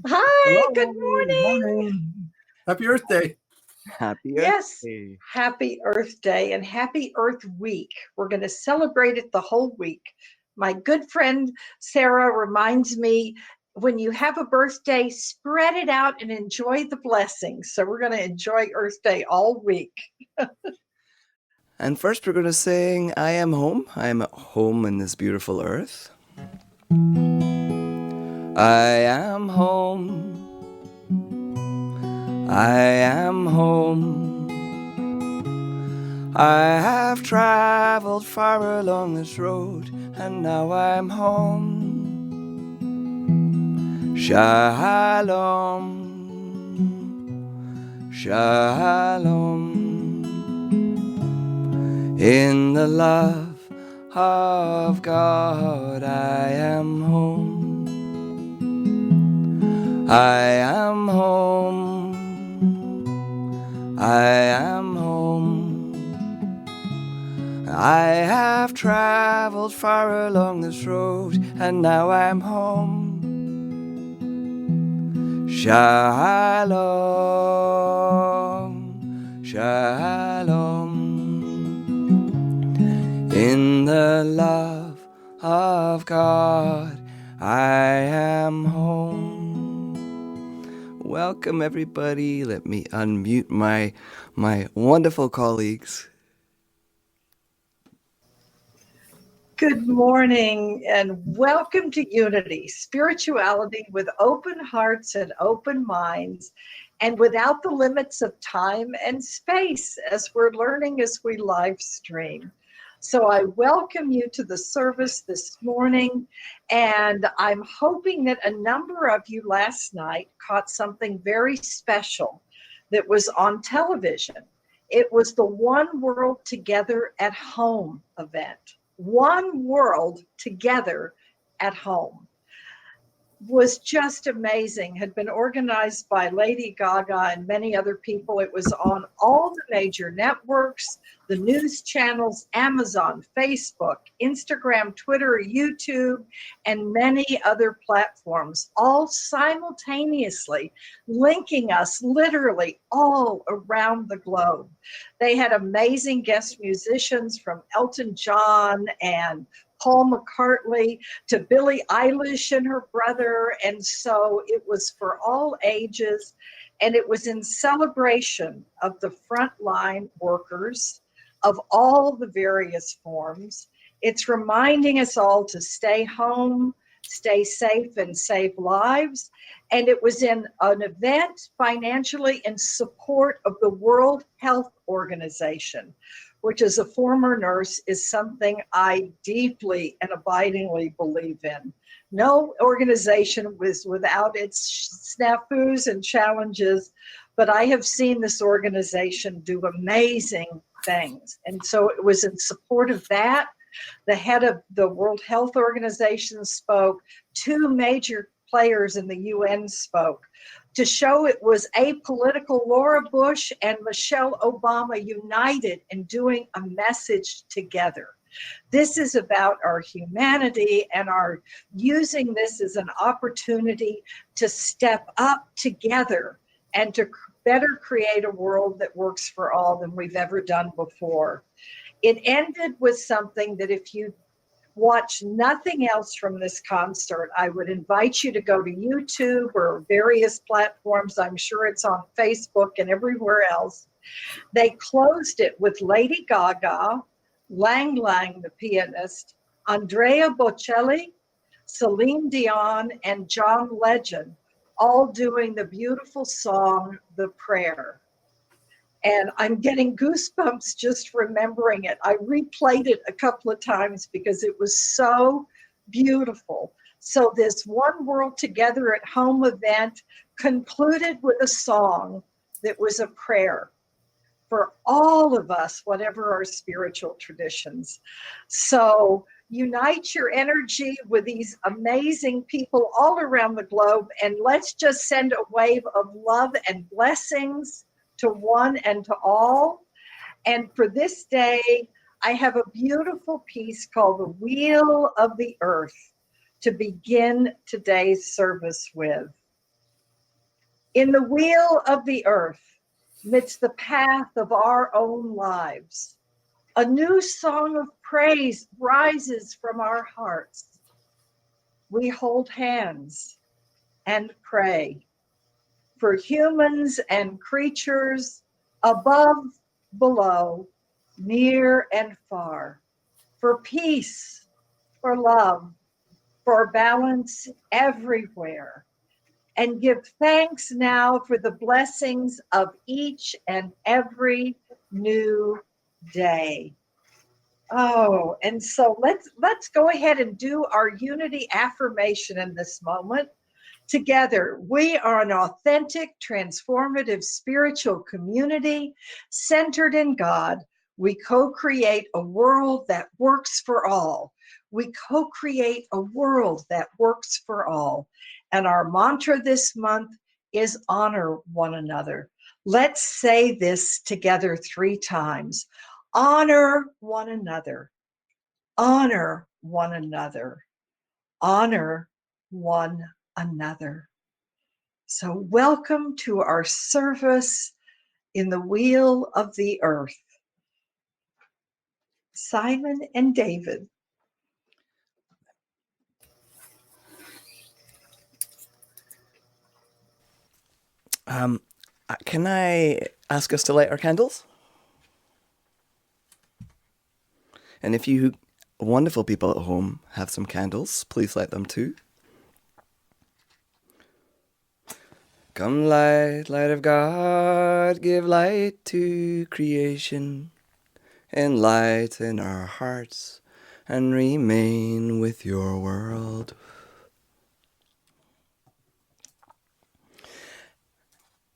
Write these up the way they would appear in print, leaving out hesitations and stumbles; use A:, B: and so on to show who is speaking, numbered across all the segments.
A: Hi, good
B: Hello,
A: morning.
B: morning. Happy Earth Day.
C: Happy Earth
A: Yes,
C: Day.
A: happy Earth Day and happy Earth Week. We're going to celebrate it the whole week. My good friend Sarah reminds me when you have a birthday, spread it out and enjoy the blessings. So we're going to enjoy Earth Day all week.
C: And first, we're going to sing I Am Home. I am at home in this beautiful earth. I am home. I am home. I have traveled far along this road, and now I'm home. Shalom. Shalom. In the love of God, I am home. I am home. I am home. I have traveled far along this road, and now I'm home. Shalom. Shalom. In the love of God, I am home. Welcome, everybody. Let me unmute my wonderful colleagues.
A: Good morning and welcome to Unity, spirituality with open hearts and open minds, and without the limits of time and space as we're learning as we live stream. So I welcome you to the service this morning, and I'm hoping that a number of you last night caught something very special that was on television. It was the One World Together at Home event. One world together at home was just amazing, had been organized by Lady Gaga and many other people. It was on all the major networks, the news channels, Amazon, Facebook, Instagram, Twitter, YouTube, and many other platforms, all simultaneously linking us literally all around the globe. They had amazing guest musicians from Elton John and Paul McCartney to Billie Eilish and her brother. And so it was for all ages. And it was in celebration of the frontline workers of all the various forms. It's reminding us all to stay home, stay safe, and save lives. And it was in an event financially in support of the World Health Organization, which as a former nurse is something I deeply and abidingly believe in. No organization was without its snafus and challenges, but I have seen this organization do amazing things. And so it was in support of that. The head of the World Health Organization spoke. Two major players in the UN spoke to show it was apolitical. Laura Bush and Michelle Obama united in doing a message together. This is about our humanity and our using this as an opportunity to step up together and to better create a world that works for all than we've ever done before. It ended with something that if you watch nothing else from this concert, I would invite you to go to YouTube or various platforms. I'm sure it's on Facebook and everywhere else. They closed it with Lady Gaga, Lang Lang, the pianist, Andrea Bocelli, Celine Dion, and John Legend, all doing the beautiful song, The Prayer. And I'm getting goosebumps just remembering it. I replayed it a couple of times because it was so beautiful. So this One World Together at Home event concluded with a song that was a prayer for all of us, whatever our spiritual traditions. So unite your energy with these amazing people all around the globe, and let's just send a wave of love and blessings to one and to all. And for this day, I have a beautiful piece called The Wheel of the Earth to begin today's service with. In the wheel of the earth, midst the path of our own lives, a new song of praise rises from our hearts. We hold hands and pray for humans and creatures above, below, near and far, for peace, for love, for balance everywhere, and give thanks now for the blessings of each and every new day. Oh, and so let's go ahead and do our unity affirmation in this moment. Together, we are an authentic, transformative spiritual community centered in God. We co-create a world that works for all. We co-create a world that works for all. And our mantra this month is honor one another. Let's say this together 3 times. Honor one another. Honor one another. Honor one another. So, welcome to our service in the wheel of the earth. Simon and David.
C: Can I ask us to light our candles? And if you wonderful people at home have some candles, please light them too. Come light, light of God, give light to creation, enlighten our hearts, and remain with your world.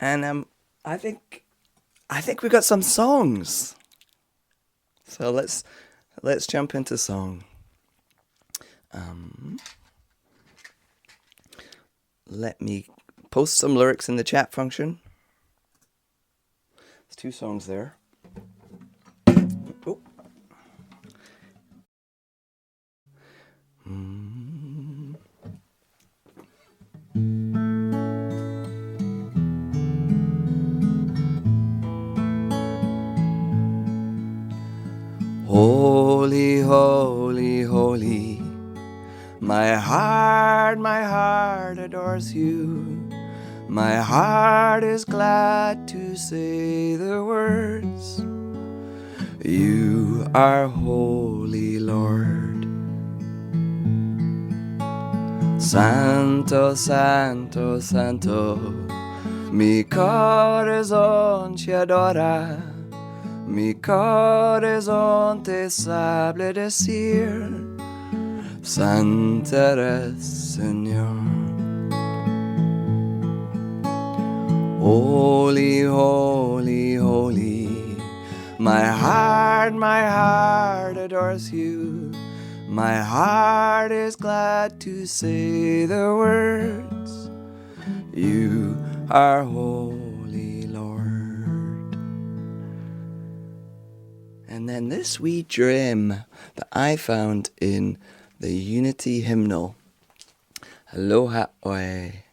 C: And I think we got some songs. So let's jump into song. Let me post some lyrics in the chat function. There's 2 songs there. Oh. Holy, holy, holy, my heart adores you. My heart is glad to say the words. You are holy, Lord. Santo, Santo, Santo, mi corazón te adora. Mi corazón te sabe decir, Santo eres, Señor. Holy, holy, holy, my heart adores you. My heart is glad to say the words, you are holy, Lord. And then this wee dream that I found in the Unity hymnal. Aloha oi.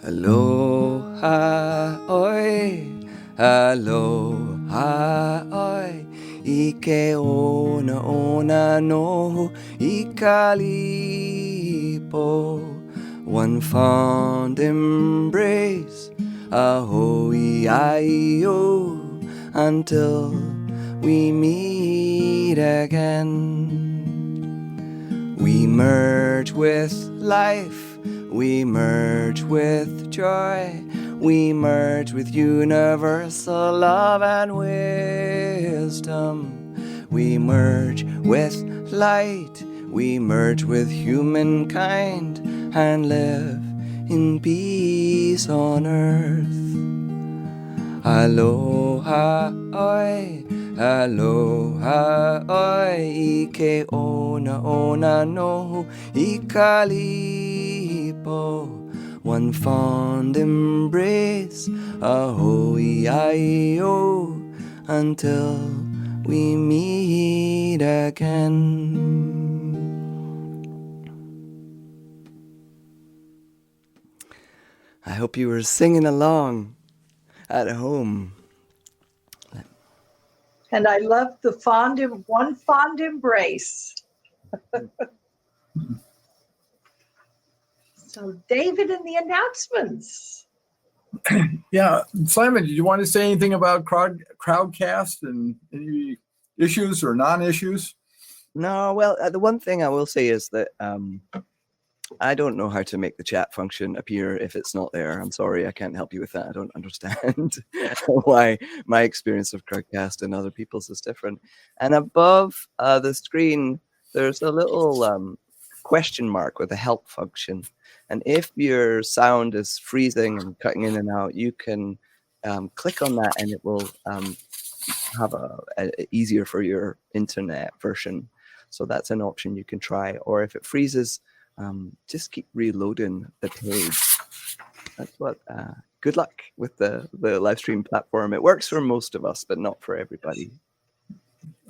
C: Aloha oi, aloha oi, ike ona no ikalipo. One fond embrace, ahoy-ai-o, until we meet again. We merge with life, we merge with joy, we merge with universal love and wisdom. We merge with light, we merge with humankind, and live in peace on earth. Aloha oi, aloha oi, ike ona no ikalipo. One fond embrace, ahoy-ai-o, until we meet again. I hope you were singing along at home.
A: And I love the one fond embrace. So David and the announcements.
B: Yeah, Simon, did you want to say anything about Crowdcast and any issues or non-issues?
C: No, well, the one thing I will say is that I don't know how to make the chat function appear if it's not there. I'm sorry, I can't help you with that. I don't understand why my experience of Crowdcast and other people's is different. And above the screen, there's a little question mark with a help function. And if your sound is freezing and cutting in and out, you can click on that and it will have a easier for your internet version. So that's an option you can try. Or if it freezes, just keep reloading the page. That's what. Good luck with the live stream platform. It works for most of us, but not for everybody.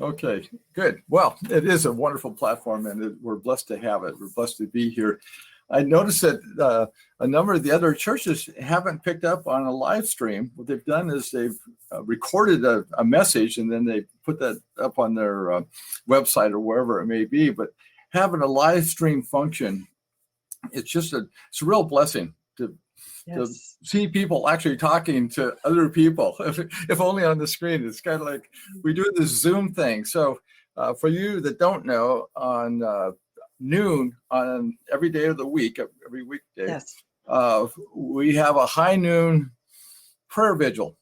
B: Okay, good. Well, it is a wonderful platform, and we're blessed to have it. We're blessed to be here. I noticed that a number of the other churches haven't picked up on a live stream. What they've done is they've recorded a message, and then they put that up on their website or wherever it may be. But having a live stream function, it's a real blessing to see people actually talking to other people, if only on the screen. It's kind of like we do this Zoom thing. So for you that don't know, on noon on every day of the week, every weekday, we have a high noon prayer vigil.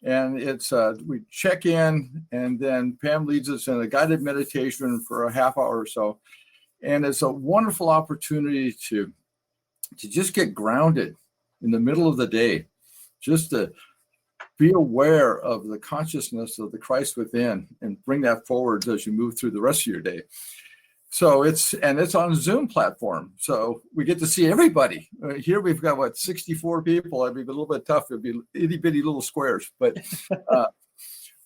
B: And it's we check in, and then Pam leads us in a guided meditation for a half hour or so. And it's a wonderful opportunity to just get grounded in the middle of the day, just to be aware of the consciousness of the Christ within and bring that forward as you move through the rest of your day. So it's on a Zoom platform. So we get to see everybody. Here we've got, 64 people. It'd be a little bit tough. It'd be itty bitty little squares. But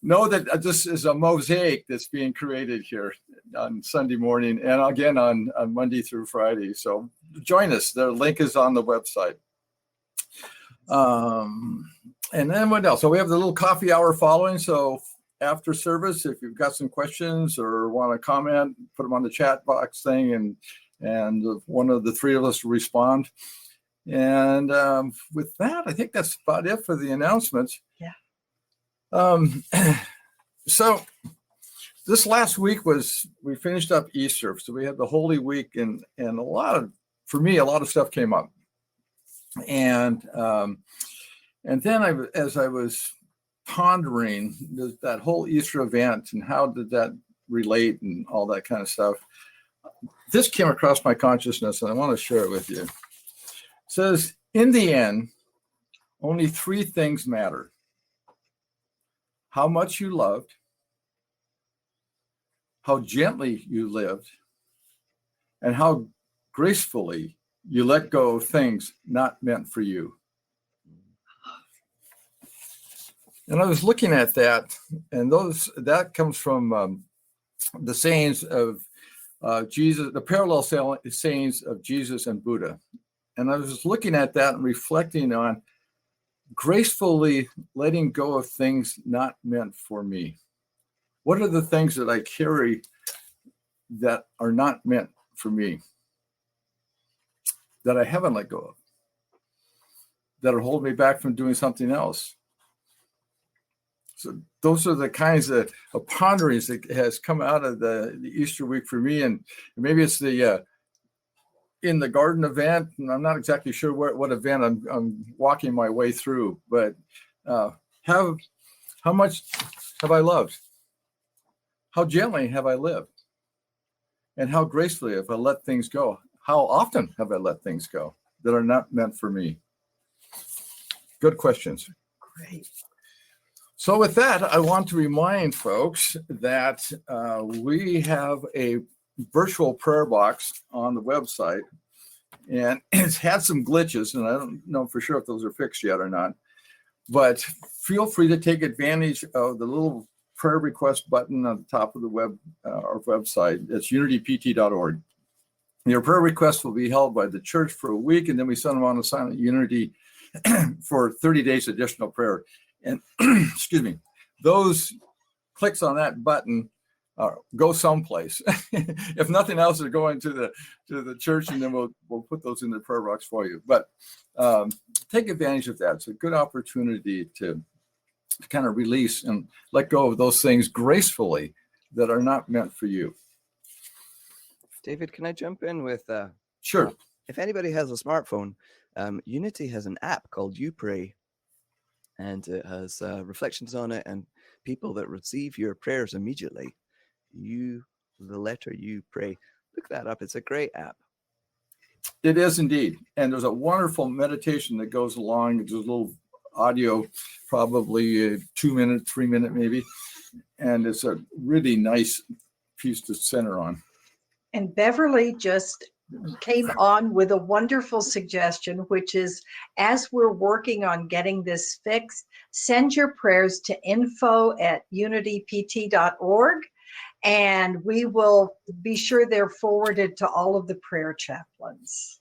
B: know that this is a mosaic that's being created here on Sunday morning and again on Monday through Friday. So join us. The link is on the website. And then what else? So we have the little coffee hour following. So after service, if you've got some questions or want to comment, put them on the chat box thing, and one of the three of us will respond. And with that, I think that's about it for the announcements. Yeah. So this last week we finished up Easter. So we had the Holy Week, and for me, a lot of stuff came up. And then as I was pondering that whole Easter event and how did that relate and all that kind of stuff, this came across my consciousness, and I want to share it with you. It says, in the end, only three things matter: how much you loved, how gently you lived, and how gracefully you let go of things not meant for you. And I was looking at that, and that comes from the sayings of Jesus, the parallel sayings of Jesus and Buddha. And I was looking at that and reflecting on gracefully letting go of things not meant for me. What are the things that I carry that are not meant for me, that I haven't let go of, that are holding me back from doing something else? So those are the kinds of ponderings that has come out of the Easter week for me. And maybe it's the in the garden event, and I'm not exactly sure what event I'm walking my way through, but how much have I loved? How gently have I lived? And how gracefully have I let things go? How often have I let things go that are not meant for me? Good questions.
A: Great.
B: So with that, I want to remind folks that we have a virtual prayer box on the website, and it's had some glitches, and I don't know for sure if those are fixed yet or not, but feel free to take advantage of the little prayer request button on the top of the our website. It's unitypt.org. Your prayer requests will be held by the church for a week, and then we send them on to Silent Unity for 30 days additional prayer. And excuse me, those clicks on that button go someplace. If nothing else, they're going to the church, and then we'll put those in the prayer box for you. But take advantage of that. It's a good opportunity to kind of release and let go of those things gracefully that are not meant for you.
C: David, can I jump in with?
B: Sure.
C: If anybody has a smartphone, Unity has an app called You Pray, and it has reflections on it and people that receive your prayers immediately. The letter You Pray. Look that up. It's a great app.
B: It is indeed. And there's a wonderful meditation that goes along. There's a little audio, probably 2 minute, 3 minute maybe. And it's a really nice piece to center on.
A: And Beverly just came on with a wonderful suggestion, which is, as we're working on getting this fixed, send your prayers to info@unitypt.org, and we will be sure they're forwarded to all of the prayer chaplains.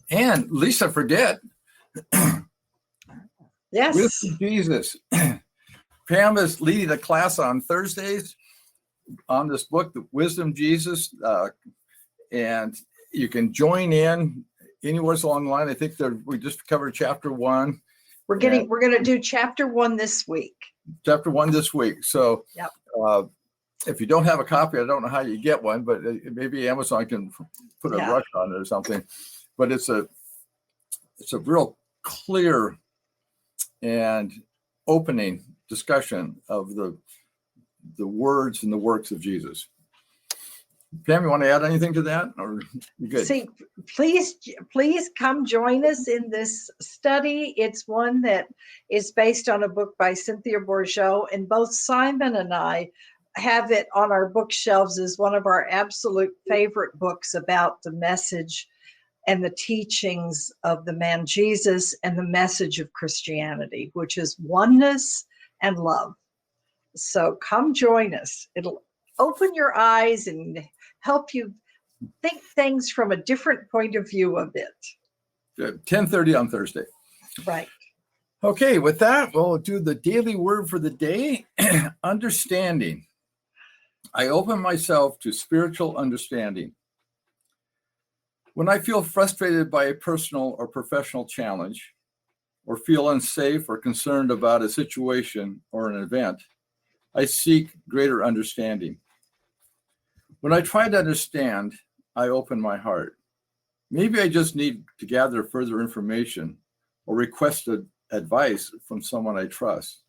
B: And Lisa, forget.
A: Yes.
B: Wisdom Jesus. Pam is leading a class on Thursdays on this book, The Wisdom Jesus, and you can join in anywhere along the line. I think we just covered chapter 1.
A: We're going to do chapter 1 this week.
B: Chapter 1 this week. So
A: yep.
B: If you don't have a copy, I don't know how you get one, but maybe Amazon can put a rush on it or something. But it's a real clear and opening discussion of the words and the works of Jesus. Pam, you want to add anything to that, or you good?
A: See, please come join us in this study. It's one that is based on a book by Cynthia Bourgeau, and both Simon and I have it on our bookshelves as one of our absolute favorite books about the message and the teachings of the man Jesus and the message of Christianity, which is oneness and love. So come join us. It'll open your eyes and help you think things from a different point of view of it.
B: Good. 10:30 on Thursday.
A: Right.
B: Okay, with that, we'll do the daily word for the day. Understanding. I open myself to spiritual understanding. When I feel frustrated by a personal or professional challenge, or feel unsafe or concerned about a situation or an event, I seek greater understanding. When I try to understand, I open my heart. Maybe I just need to gather further information or request advice from someone I trust.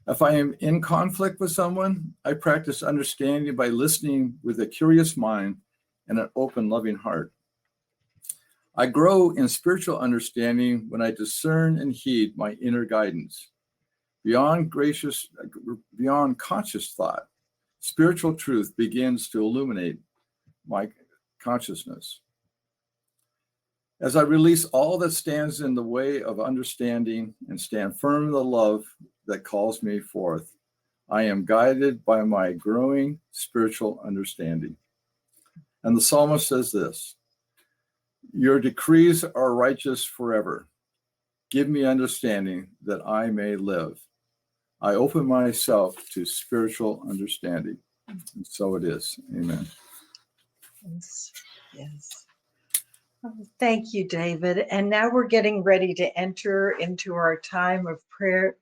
B: If I am in conflict with someone, I practice understanding by listening with a curious mind and an open, loving heart. I grow in spiritual understanding when I discern and heed my inner guidance. Beyond conscious thought, spiritual truth begins to illuminate my consciousness. As I release all that stands in the way of understanding and stand firm in the love that calls me forth, I am guided by my growing spiritual understanding. And the psalmist says this, "Your decrees are righteous forever. Give me understanding that I may live." I open myself to spiritual understanding. And so it is. Amen.
A: Yes. Thank you, David. And now we're getting ready to enter into our time of prayer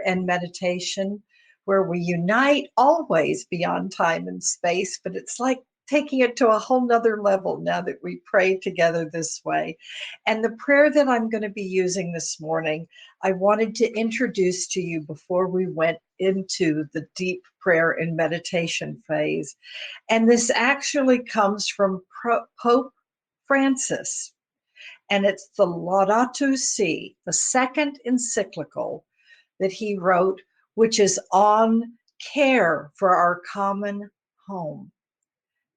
A: and meditation, where we unite always beyond time and space, but it's like taking it to a whole nother level now that we pray together this way. And the prayer that I'm going to be using this morning, I wanted to introduce to you before we went into the deep prayer and meditation phase. And this actually comes from Pope Francis, and it's the Laudato Si, the second encyclical that he wrote, which is on care for our common home.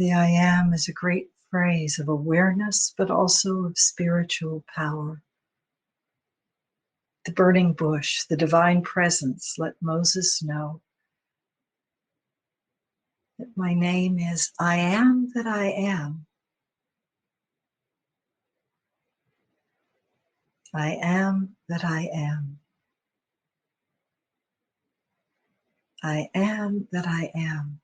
A: The I am is a great phrase of awareness, but also of spiritual power. The burning bush, the divine presence, let Moses know that my name is I am that I am. I am that I am. I am that I am.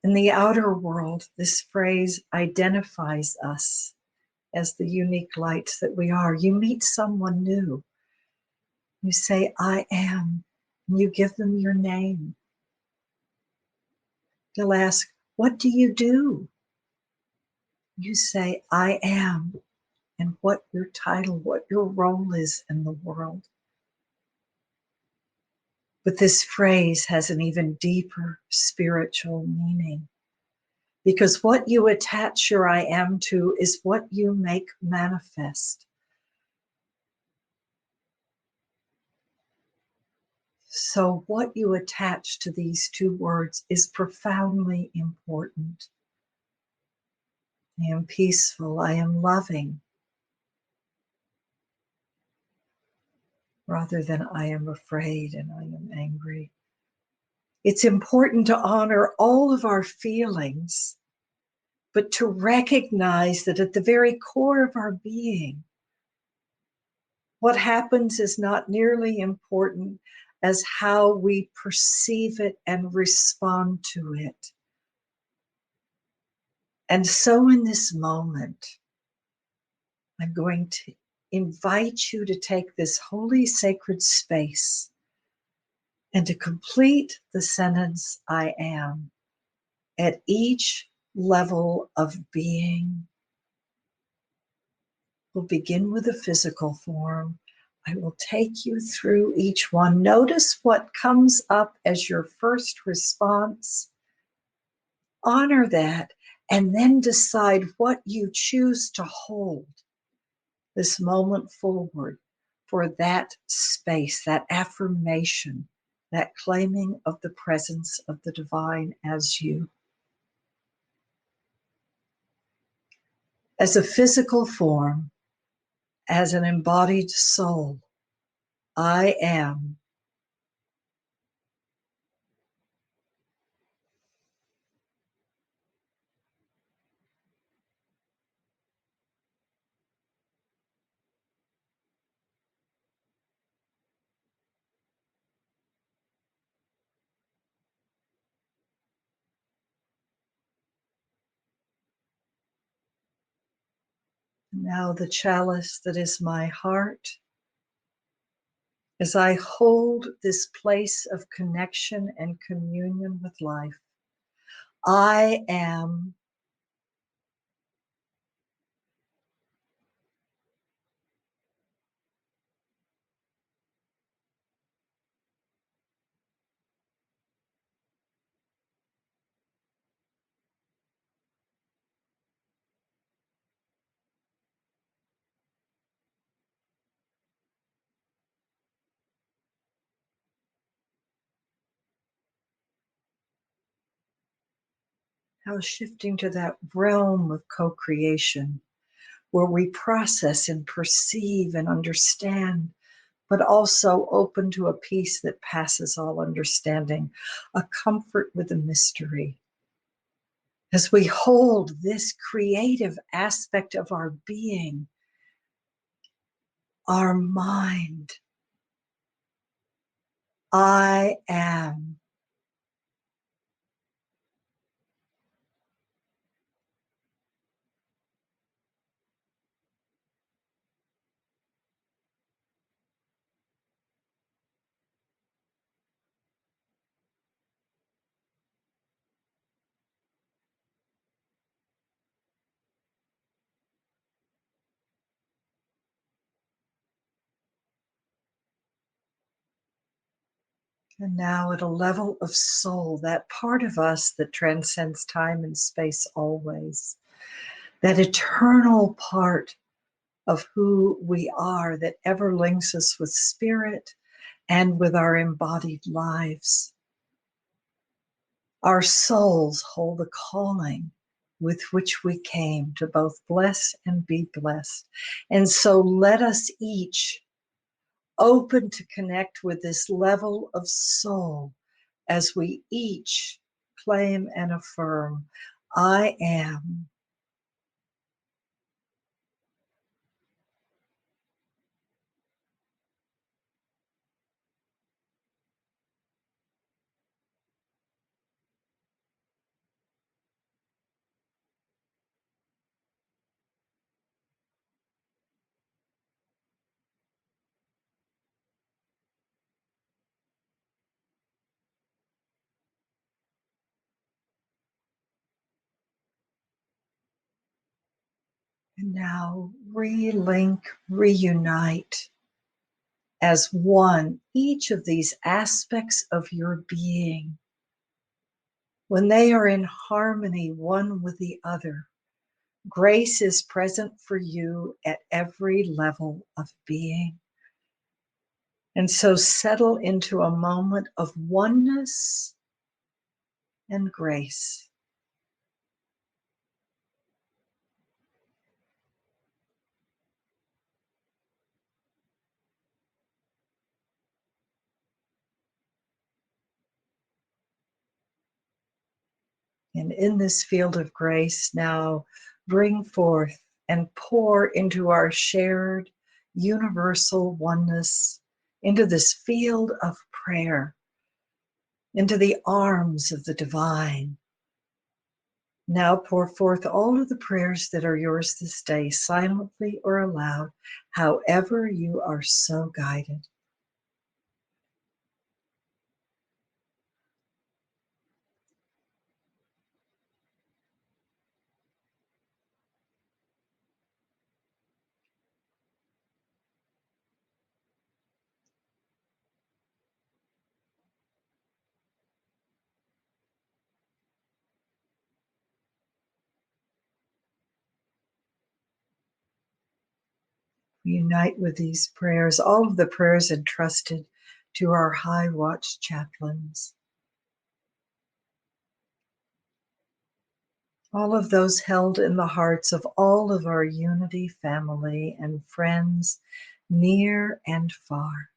A: In the outer world, this phrase identifies us as the unique lights that we are. You meet someone new. You say, I am. And you give them your name. They'll ask, what do you do? You say, I am, and what your title, what your role is in the world. But this phrase has an even deeper spiritual meaning, because what you attach your I am to is what you make manifest. So what you attach to these two words is profoundly important. I am peaceful, I am loving, rather than I am afraid and I am angry. It's important to honor all of our feelings, but to recognize that at the very core of our being, what happens is not nearly important as how we perceive it and respond to it. And so in this moment, I'm going to invite you to take this holy sacred space and to complete the sentence, I am, at each level of being. We'll begin with the physical form. I will take you through each one. Notice what comes up as your first response. Honor that, and then decide what you choose to hold this moment forward for that space, that affirmation, that claiming of the presence of the divine as you. As a physical form, as an embodied soul, I am. Now the chalice that is my heart, as I hold this place of connection and communion with life, I am. Now shifting to that realm of co-creation where we process and perceive and understand, but also open to a peace that passes all understanding, a comfort with a mystery. As we hold this creative aspect of our being, our mind, I am. And now at a level of soul, that part of us that transcends time and space always, that eternal part of who we are that ever links us with spirit and with our embodied lives. Our souls hold a calling with which we came to both bless and be blessed. And so let us each open to connect with this level of soul as we each claim and affirm, I am. And now relink, reunite as one, each of these aspects of your being. When they are in harmony one with the other, grace is present for you at every level of being. And so settle into a moment of oneness and grace. And in this field of grace, now bring forth and pour into our shared universal oneness, into this field of prayer, into the arms of the divine. Now pour forth all of the prayers that are yours this day, silently or aloud, however you are so guided. Unite with these prayers, all of the prayers entrusted to our High Watch chaplains. All of those held in the hearts of all of our Unity family and friends, near and far.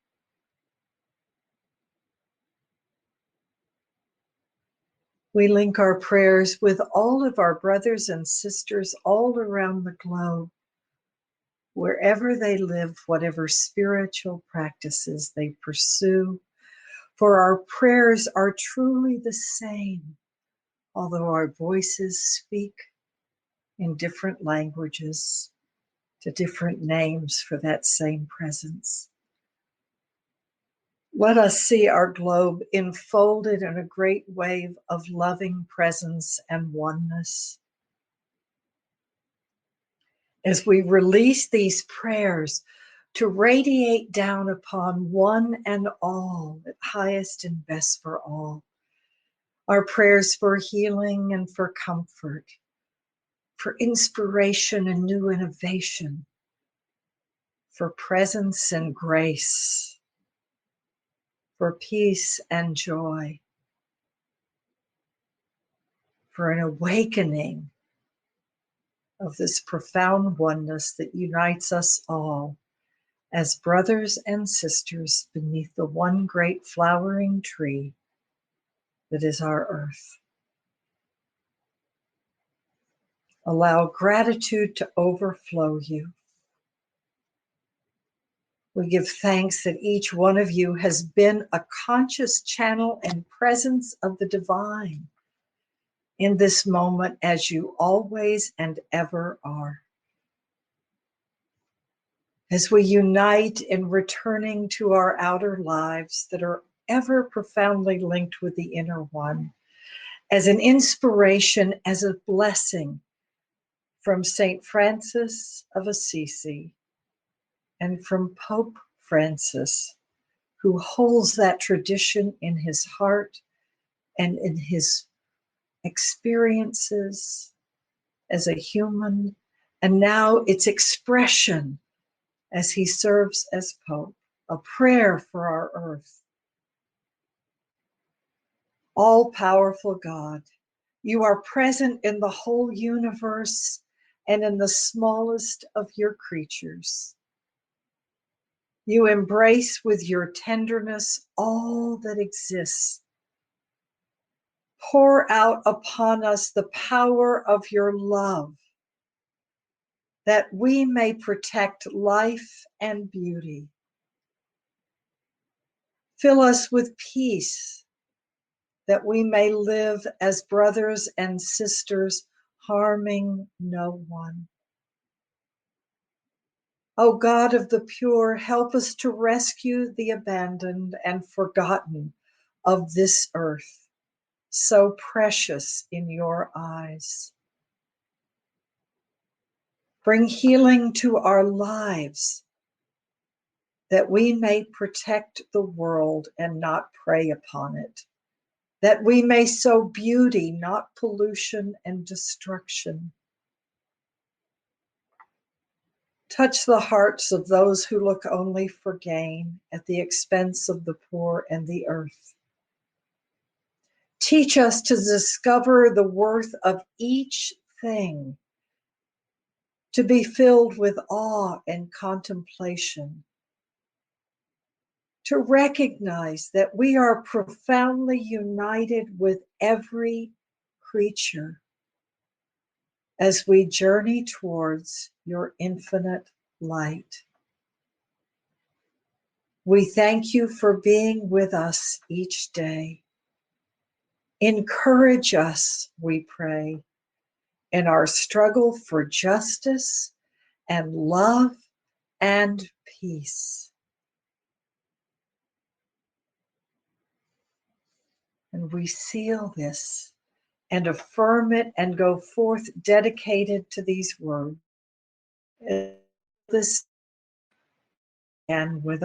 A: We link our prayers with all of our brothers and sisters all around the globe, wherever they live, whatever spiritual practices they pursue, for our prayers are truly the same, although our voices speak in different languages to different names for that same presence. Let us see our globe enfolded in a great wave of loving presence and oneness. As we release these prayers to radiate down upon one and all, at highest and best for all, our prayers for healing and for comfort, for inspiration and new innovation, for presence and grace, for peace and joy, for an awakening of this profound oneness that unites us all as brothers and sisters beneath the one great flowering tree that is our earth. Allow gratitude to overflow you. We give thanks that each one of you has been a conscious channel and presence of the divine in this moment, as you always and ever are. As we unite in returning to our outer lives that are ever profoundly linked with the inner one, as an inspiration, as a blessing from Saint Francis of Assisi and from Pope Francis, who holds that tradition in his heart and in his experiences as a human, and now its expression as he serves as Pope, a prayer for our earth. All-powerful God, you are present in the whole universe and in the smallest of your creatures. You embrace with your tenderness all that exists. Pour out upon us the power of your love, that we may protect life and beauty. Fill us with peace, that we may live as brothers and sisters, harming no one. O God of the pure, help us to rescue the abandoned and forgotten of this earth, so precious in your eyes. Bring healing to our lives, that we may protect the world and not prey upon it, that we may sow beauty, not pollution and destruction. Touch the hearts of those who look only for gain at the expense of the poor and the earth. Teach us to discover the worth of each thing, to be filled with awe and contemplation, to recognize that we are profoundly united with every creature as we journey towards your infinite light. We thank you for being with us each day. Encourage us, we pray, in our struggle for justice and love and peace. And we seal this and affirm it and go forth dedicated to these words. This and with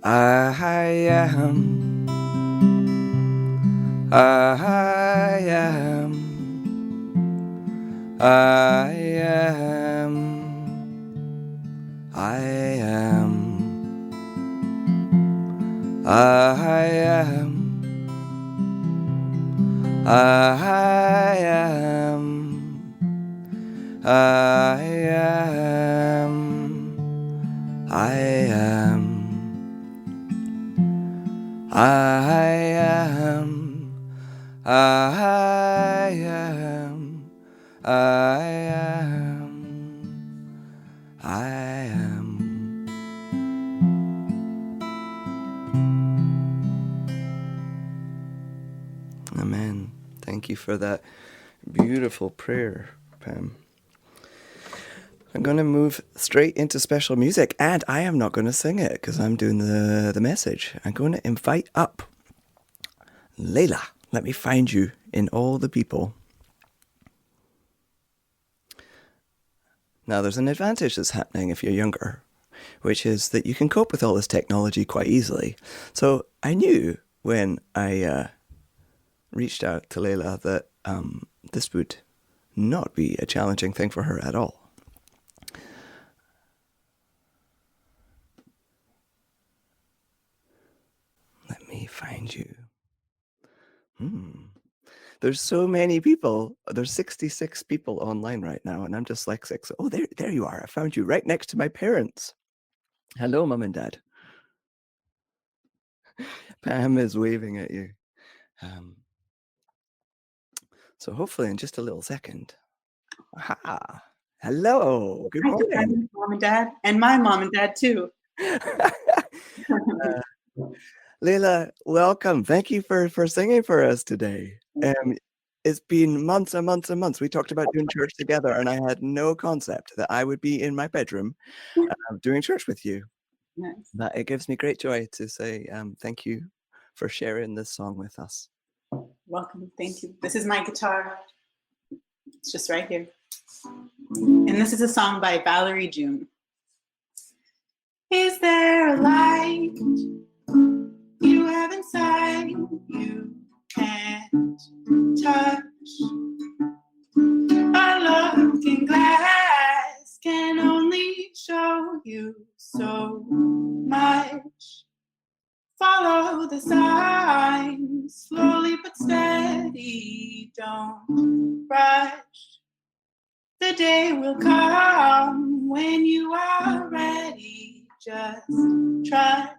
C: I am, I am, I am, I am, I am, I am, I am, I am. I am, I am, I am, I am. Amen. Thank you for that beautiful prayer, Pam. I'm going to move straight into special music, and I am not going to sing it because I'm doing the message. I'm going to invite up Layla. Let me find you in all the people. Now, there's an advantage that's happening if you're younger, which is that you can cope with all this technology quite easily. So I knew when I reached out to Layla that this would not be a challenging thing for her at all. Let me find you. There's so many people. There's 66 people online right now, and I'm dyslexic. So, there you are. I found you right next to my parents. Hello, Mum and Dad. Pam is waving at you. So hopefully in just a little second. Aha. Hello. Good morning.
D: Mom and Dad, and my mom and dad too.
C: Layla, welcome. Thank you for singing for us today. It's been months and months and months. We talked about doing church together, and I had no concept that I would be in my bedroom doing church with you.
D: Nice.
C: But it gives me great joy to say thank you for sharing this song with us.
D: Welcome. Thank you. This is my guitar. It's just right here. And this is a song by Valerie June. Is there a light you have inside you can't touch? A looking glass can only show you so much. Follow the signs, slowly but steady, don't rush. The day will come when you are ready, just trust.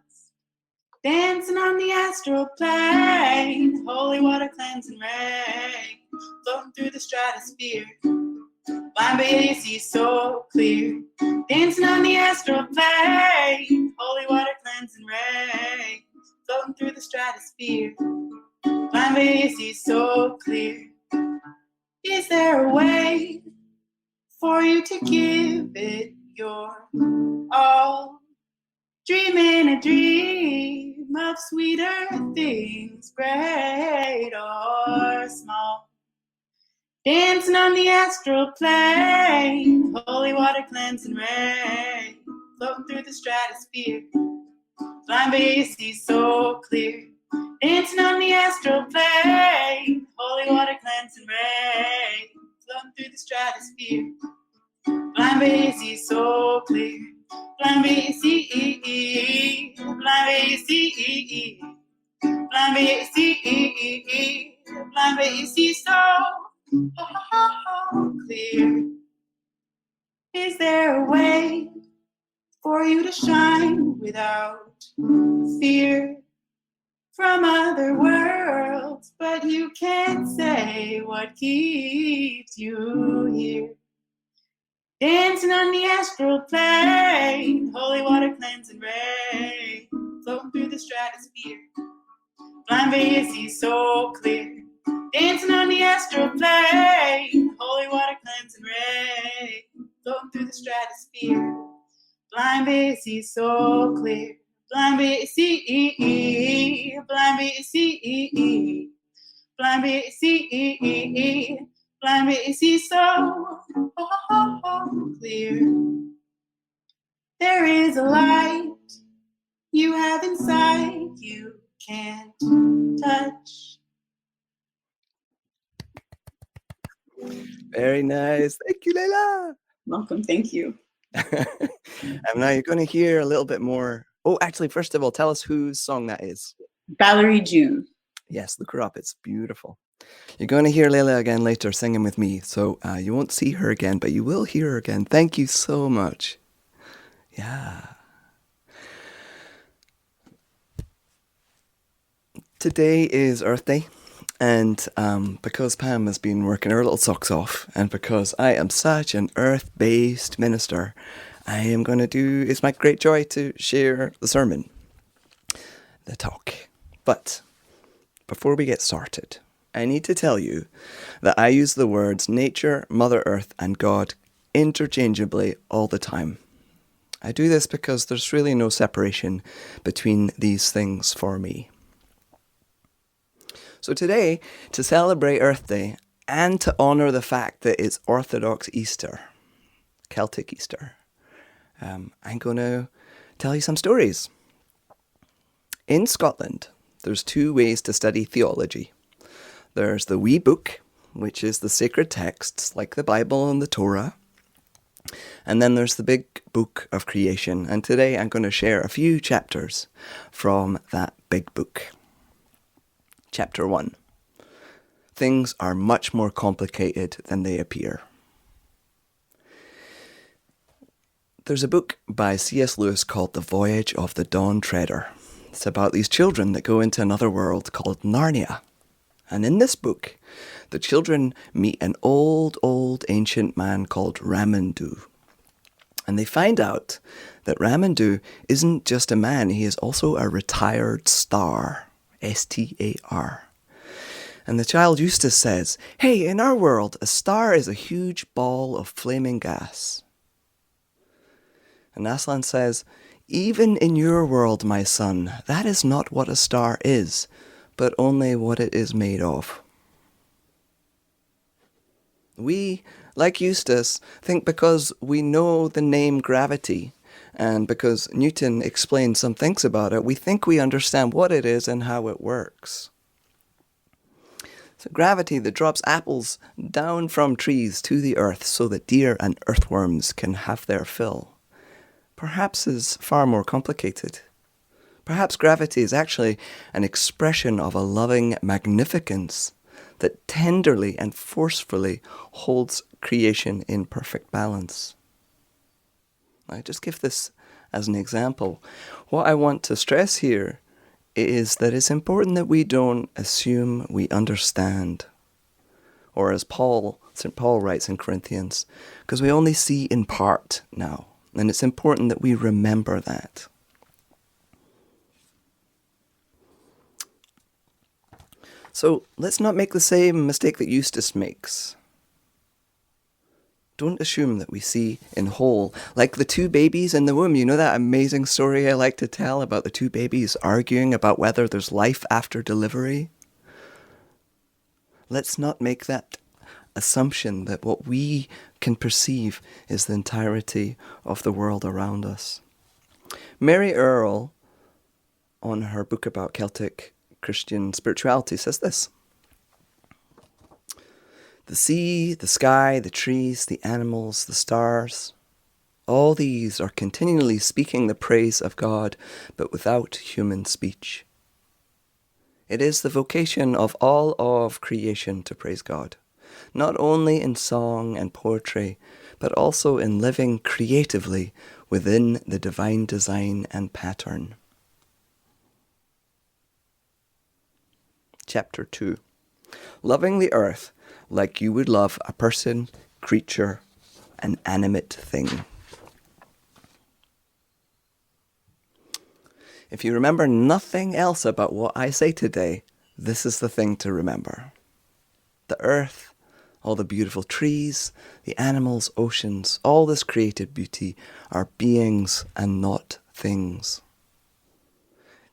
D: Dancing on the astral plane, holy water cleansing rain, floating through the stratosphere, blind by AC so clear. Dancing on the astral plane, holy water cleansing rain, floating through the stratosphere, blind by AC so clear. Is there a way for you to give it your all? Dreaming a dream of sweeter things, great or small. Dancing on the astral plane, holy water cleansing rain, floating through the stratosphere, blind by AC so clear. Dancing on the astral plane, holy water cleansing rain, floating through the stratosphere, blind by AC so clear. Blind by AC, blind by AC, blind by AC, blind by AC so clear. Is there a way for you to shine without fear from other worlds, but you can't say what keeps you here? Dancing on the astral plane, holy water cleansing rain, floating through the stratosphere, blind by AC so clear. Dancing on the astral plane, holy water cleansing rain, floating through the stratosphere, blind by AC so clear. Blind by AC, blind by AC, blind by AC, blind by AC so clear. There is a light you have inside you can't touch.
C: Very nice. Thank you, Leila.
D: Welcome, thank you.
C: Now you're going to hear a little bit more. Oh, actually, first of all, tell us whose song that is.
D: Valerie June.
C: Yes, look her up. It's beautiful. You're going to hear Leila again later singing with me. So you won't see her again, but you will hear her again. Thank you so much. Yeah. Today is Earth Day. And because Pam has been working her little socks off, and because I am such an earth-based minister, it's my great joy to share the sermon, the talk. But before we get started, I need to tell you that I use the words nature, Mother Earth, and God interchangeably all the time. I do this because there's really no separation between these things for me. So today, to celebrate Earth Day and to honour the fact that it's Orthodox Easter, Celtic Easter, I'm going to tell you some stories. In Scotland, there's two ways to study theology. There's the wee book, which is the sacred texts like the Bible and the Torah. And then there's the big book of creation. And today I'm going to share a few chapters from that big book. Chapter 1. Things are much more complicated than they appear. There's a book by C.S. Lewis called The Voyage of the Dawn Treader. It's about these children that go into another world called Narnia. And in this book, the children meet an old ancient man called Ramandu. And they find out that Ramandu isn't just a man, he is also a retired star. S-T-A-R. And the child Eustace says, "Hey, in our world, a star is a huge ball of flaming gas." And Aslan says, "Even in your world, my son, that is not what a star is, but only what it is made of." We like Eustace, think because we know the name gravity and because Newton explained some things about it, we think we understand what it is and how it works. So gravity that drops apples down from trees to the earth so that deer and earthworms can have their fill, perhaps is far more complicated. Perhaps gravity is actually an expression of a loving magnificence that tenderly and forcefully holds creation in perfect balance. I just give this as an example. What I want to stress here is that it's important that we don't assume we understand. Or as St. Paul writes in Corinthians, because we only see in part now. And it's important that we remember that. So let's not make the same mistake that Eustace makes. Don't assume that we see in whole. Like the two babies in the womb. You know that amazing story I like to tell about the two babies arguing about whether there's life after delivery? Let's not make that assumption that what we can perceive is the entirety of the world around us. Mary Earle, on her book about Celtic Christian spirituality, says this: the sea, the sky, the trees, the animals, the stars, all these are continually speaking the praise of God, but without human speech. It is the vocation of all of creation to praise God, not only in song and poetry, but also in living creatively within the divine design and pattern. Chapter 2. Loving the earth like you would love a person, creature, an animate thing. If you remember nothing else about what I say today, this is the thing to remember. The earth, all the beautiful trees, the animals, oceans, all this created beauty are beings and not things.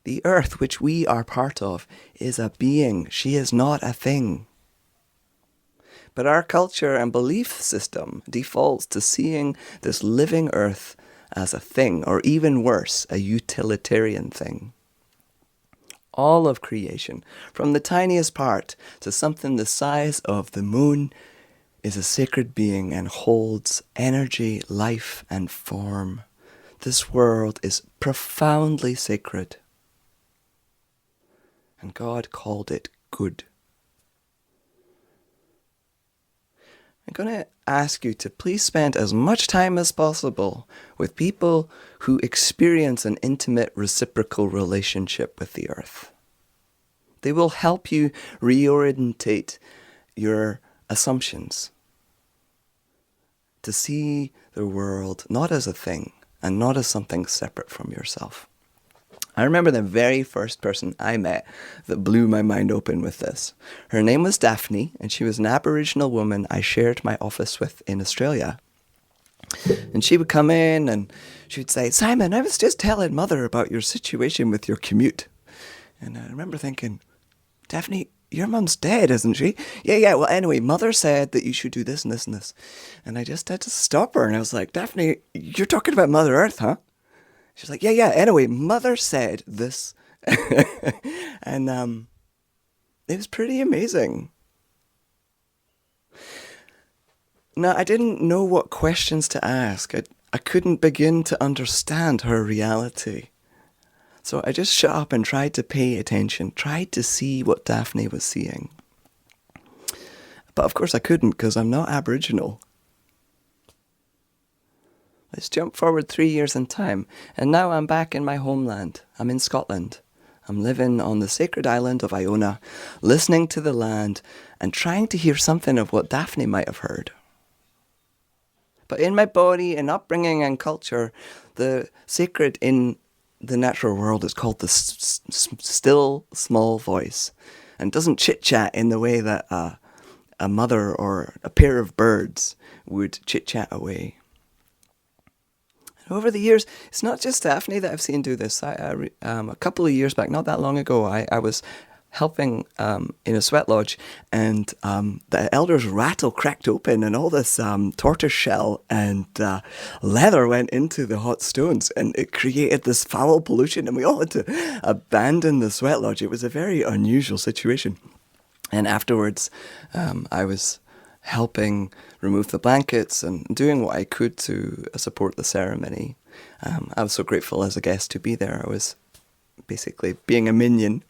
C: The earth, which we are part of, is a being. She is not a thing. But our culture and belief system defaults to seeing this living earth as a thing, or even worse, a utilitarian thing. All of creation, from the tiniest part to something the size of the moon, is a sacred being and holds energy, life, and form. This world is profoundly sacred. And God called it good. I'm going to ask you to please spend as much time as possible with people who experience an intimate reciprocal relationship with the earth. They will help you reorientate your assumptions to see the world not as a thing and not as something separate from yourself. I remember the very first person I met that blew my mind open with this. Her name was Daphne, and she was an Aboriginal woman I shared my office with in Australia. And she would come in and she would say, "Simon, I was just telling Mother about your situation with your commute." And I remember thinking, "Daphne, your mum's dead, isn't she?" Yeah, well, anyway, Mother said that you should do this and this and this. And I just had to stop her, and I was like, "Daphne, you're talking about Mother Earth, huh?" She's like, yeah, anyway, Mother said this. And it was pretty amazing. Now, I didn't know what questions to ask. I couldn't begin to understand her reality. So I just shut up and tried to pay attention, tried to see what Daphne was seeing. But of course I couldn't, because I'm not Aboriginal. Let's jump forward 3 years in time, and now I'm back in my homeland. I'm in Scotland. I'm living on the sacred island of Iona, listening to the land and trying to hear something of what Daphne might have heard. But in my body and upbringing and culture, the sacred in the natural world is called the still small voice, and doesn't chit-chat in the way that a mother or a pair of birds would chit-chat away. Over the years, it's not just Daphne that I've seen do this. A couple of years back, not that long ago, I was helping in a sweat lodge, and the elder's rattle cracked open, and all this tortoise shell and leather went into the hot stones, and it created this foul pollution, and we all had to abandon the sweat lodge. It was a very unusual situation. And afterwards, I was helping remove the blankets and doing what I could to support the ceremony. I was so grateful as a guest to be there. I was basically being a minion.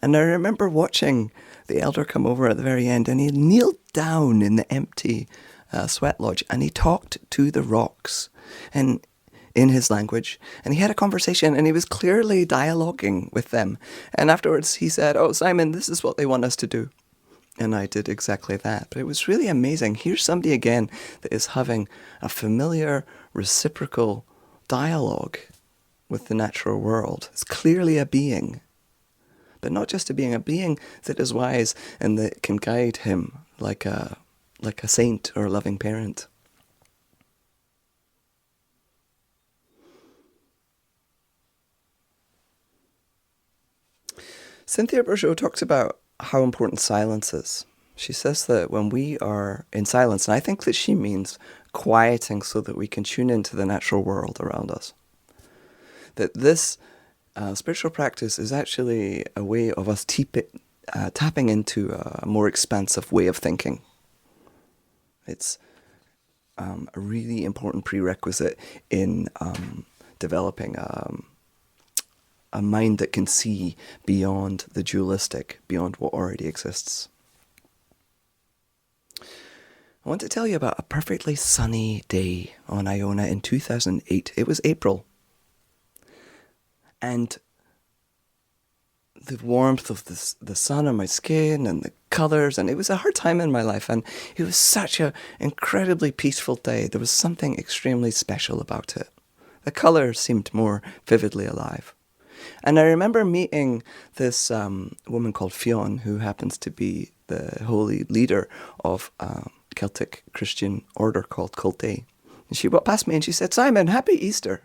C: And I remember watching the elder come over at the very end, and he kneeled down in the empty sweat lodge, and he talked to the rocks and in his language, and he had a conversation, and he was clearly dialoguing with them. And afterwards he said, "Oh, Simon, this is what they want us to do." And I did exactly that. But it was really amazing. Here's somebody again that is having a familiar, reciprocal dialogue with the natural world. It's clearly a being. But not just a being that is wise and that can guide him like a saint or a loving parent. Cynthia Bourgeault talks about how important silence is. She says that when we are in silence, and I think that she means quieting so that we can tune into the natural world around us, that this spiritual practice is actually a way of us tapping into a more expansive way of thinking. It's a really important prerequisite in developing a mind that can see beyond the dualistic, beyond what already exists. I want to tell you about a perfectly sunny day on Iona in 2008. It was April. And the warmth of the sun on my skin and the colours, and it was a hard time in my life, and it was such an incredibly peaceful day. There was something extremely special about it. The colours seemed more vividly alive. And I remember meeting this woman called Fionn, who happens to be the holy leader of a Celtic Christian order called Culte. And she walked past me and she said, "Simon, happy Easter."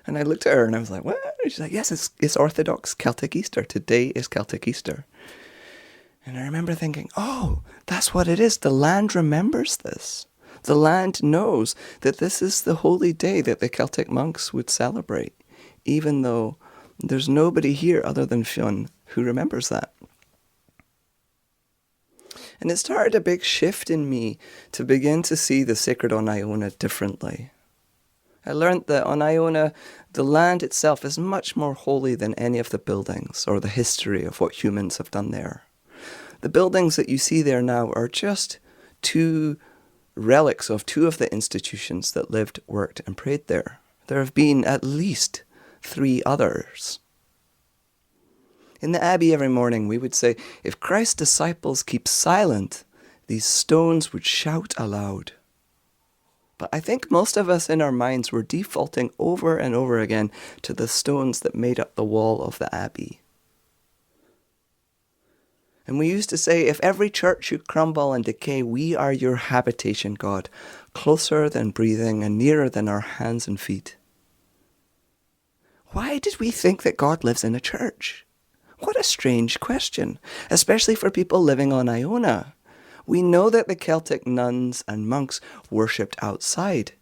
C: And I looked at her and I was like, "What?" And she's like, "Yes, it's Orthodox Celtic Easter. Today is Celtic Easter." And I remember thinking, oh, that's what it is. The land remembers this. The land knows that this is the holy day that the Celtic monks would celebrate, even though there's nobody here other than Fionn who remembers that. And it started a big shift in me to begin to see the sacred on Iona differently. I learned that on Iona, the land itself is much more holy than any of the buildings or the history of what humans have done there. The buildings that you see there now are just two relics of two of the institutions that lived, worked, and prayed there. There have been at least 3 others. In the Abbey every morning we would say, if Christ's disciples keep silent, these stones would shout aloud. But I think most of us in our minds were defaulting over and over again to the stones that made up the wall of the Abbey. And we used to say, if every church should crumble and decay, we are your habitation, God, closer than breathing and nearer than our hands and feet. Why did we think that God lives in a church? What a strange question, especially for people living on Iona. We know that the Celtic nuns and monks worshipped outside,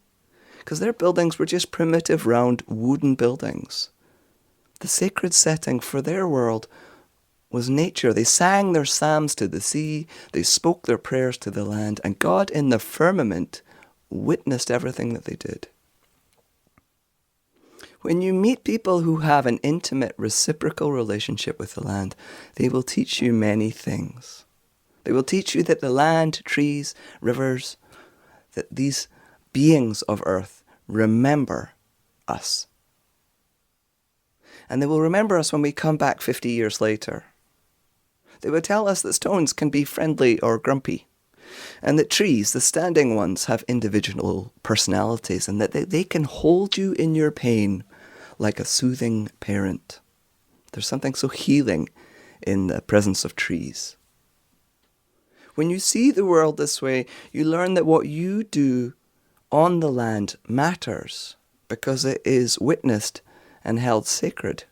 C: because their buildings were just primitive round wooden buildings. The sacred setting for their world was nature. They sang their psalms to the sea, they spoke their prayers to the land, and God in the firmament witnessed everything that they did. When you meet people who have an intimate, reciprocal relationship with the land, they will teach you many things. They will teach you that the land, trees, rivers, that these beings of earth remember us. And they will remember us when we come back 50 years later. They will tell us that stones can be friendly or grumpy, and that trees, the standing ones, have individual personalities, and that they can hold you in your pain like a soothing parent. There's something so healing in the presence of trees. When you see the world this way, you learn that what you do on the land matters because it is witnessed and held sacred.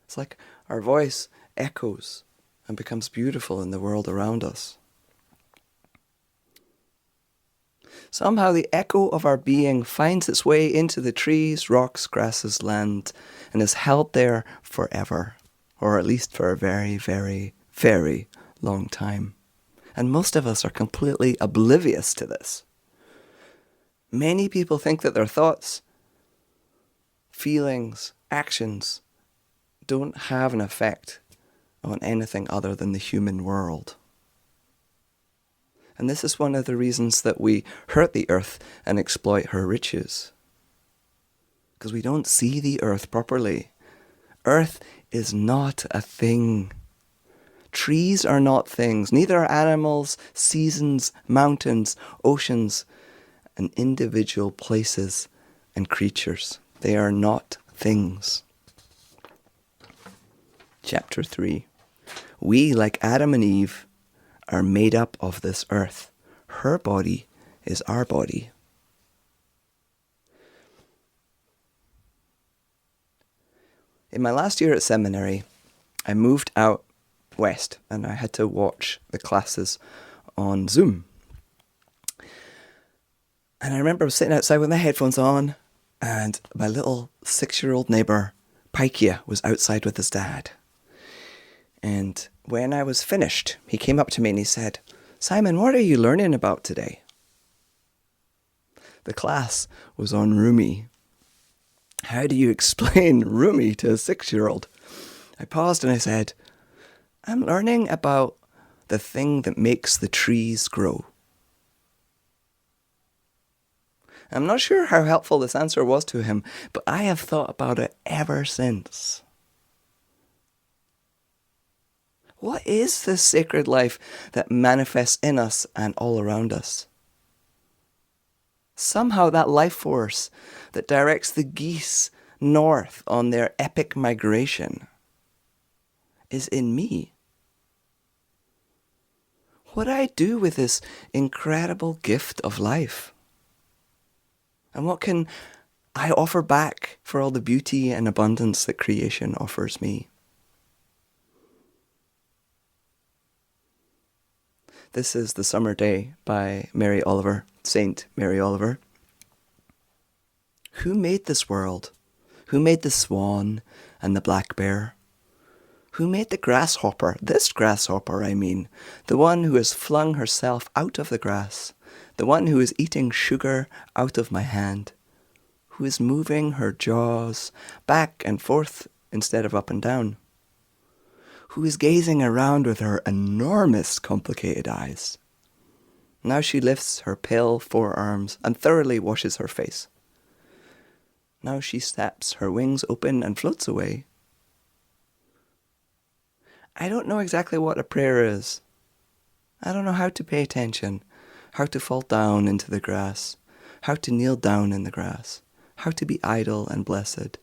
C: It's like our voice echoes and becomes beautiful in the world around us. Somehow the echo of our being finds its way into the trees, rocks, grasses, land, and is held there forever, or at least for a very, very, very long time. And most of us are completely oblivious to this. Many people think that their thoughts, feelings, actions don't have an effect on anything other than the human world. And this is one of the reasons that we hurt the earth and exploit her riches. Because we don't see the earth properly. Earth is not a thing. Trees are not things. Neither are animals, seasons, mountains, oceans, and individual places and creatures. They are not things. Chapter 3. We, like Adam and Eve, are made up of this earth. Her body is our body. In my last year at seminary, I moved out west and I had to watch the classes on Zoom. And I remember sitting outside with my headphones on, and my little 6-year-old neighbour, Paikia, was outside with his dad. And when I was finished, he came up to me and he said, "Simon, what are you learning about today?" The class was on Rumi. How do you explain Rumi to a 6-year-old? I paused and I said, "I'm learning about the thing that makes the trees grow." I'm not sure how helpful this answer was to him, but I have thought about it ever since. What is this sacred life that manifests in us and all around us? Somehow that life force that directs the geese north on their epic migration is in me. What do I do with this incredible gift of life? And what can I offer back for all the beauty and abundance that creation offers me? This is The Summer Day by Mary Oliver, Saint Mary Oliver. Who made this world? Who made the swan and the black bear? Who made the grasshopper? This grasshopper, I mean. The one who has flung herself out of the grass. The one who is eating sugar out of my hand. Who is moving her jaws back and forth instead of up and down. Who is gazing around with her enormous complicated eyes. Now she lifts her pale forearms and thoroughly washes her face. Now she snaps her wings open and floats away. I don't know exactly what a prayer is. I don't know how to pay attention, how to fall down into the grass, how to kneel down in the grass, how to be idle and blessed,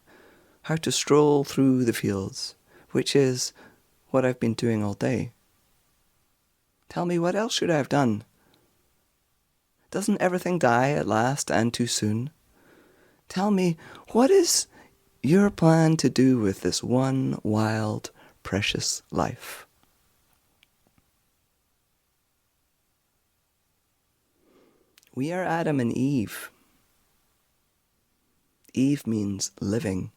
C: how to stroll through the fields, which is what I've been doing all day. Tell me, what else should I have done? Doesn't everything die at last and too soon? Tell me, what is your plan to do with this one wild, precious life? We are Adam and Eve. Eve means living.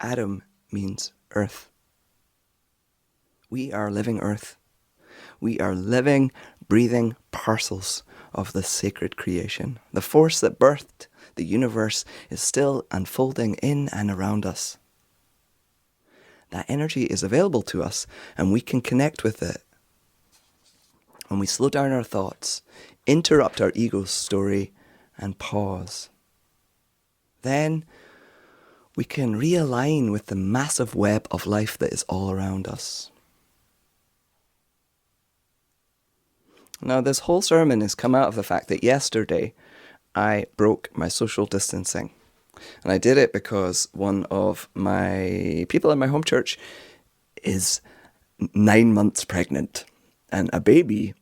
C: Adam means earth. We are living earth. We are living, breathing parcels of the sacred creation. The force that birthed the universe is still unfolding in and around us. That energy is available to us, and we can connect with it. When we slow down our thoughts, interrupt our ego's story, and pause, then we can realign with the massive web of life that is all around us. Now, this whole sermon has come out of the fact that yesterday I broke my social distancing. And I did it because one of my people in my home church is 9 months pregnant. And a baby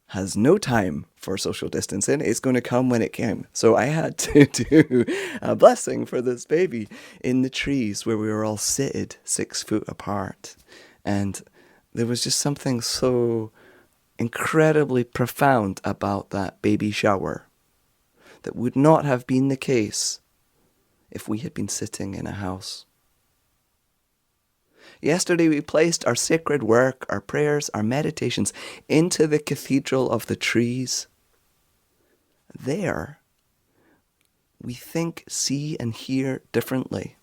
C: has no time for social distancing. It's going to come when it came. So I had to do a blessing for this baby in the trees where we were all seated 6 foot apart. And there was just something so incredibly profound about that baby shower that would not have been the case if we had been sitting in a house. Yesterday we placed our sacred work, our prayers, our meditations into the cathedral of the trees. There, we think, see, and hear differently.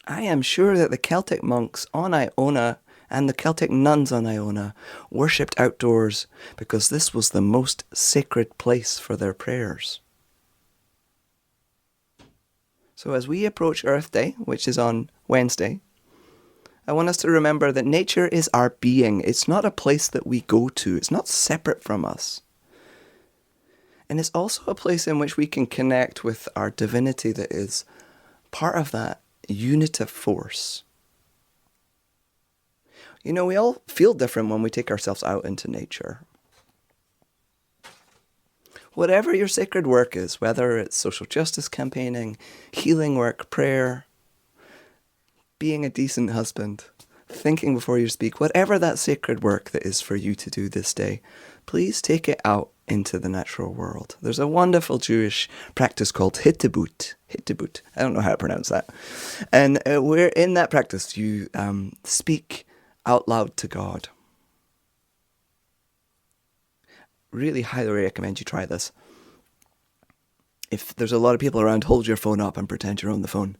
C: I am sure that the Celtic monks on Iona and the Celtic nuns on Iona worshipped outdoors because this was the most sacred place for their prayers. So as we approach Earth Day, which is on Wednesday, I want us to remember that nature is our being. It's not a place that we go to. It's not separate from us. And it's also a place in which we can connect with our divinity that is part of that unitive force. You know, we all feel different when we take ourselves out into nature. Whatever your sacred work is, whether it's social justice campaigning, healing work, prayer, being a decent husband, thinking before you speak, whatever that sacred work that is for you to do this day, please take it out into the natural world. There's a wonderful Jewish practice called hittibut. Hittibut. I don't know how to pronounce that. And where in that practice you speak out loud to God. Really highly recommend you try this. If there's a lot of people around, hold your phone up and pretend you're on the phone.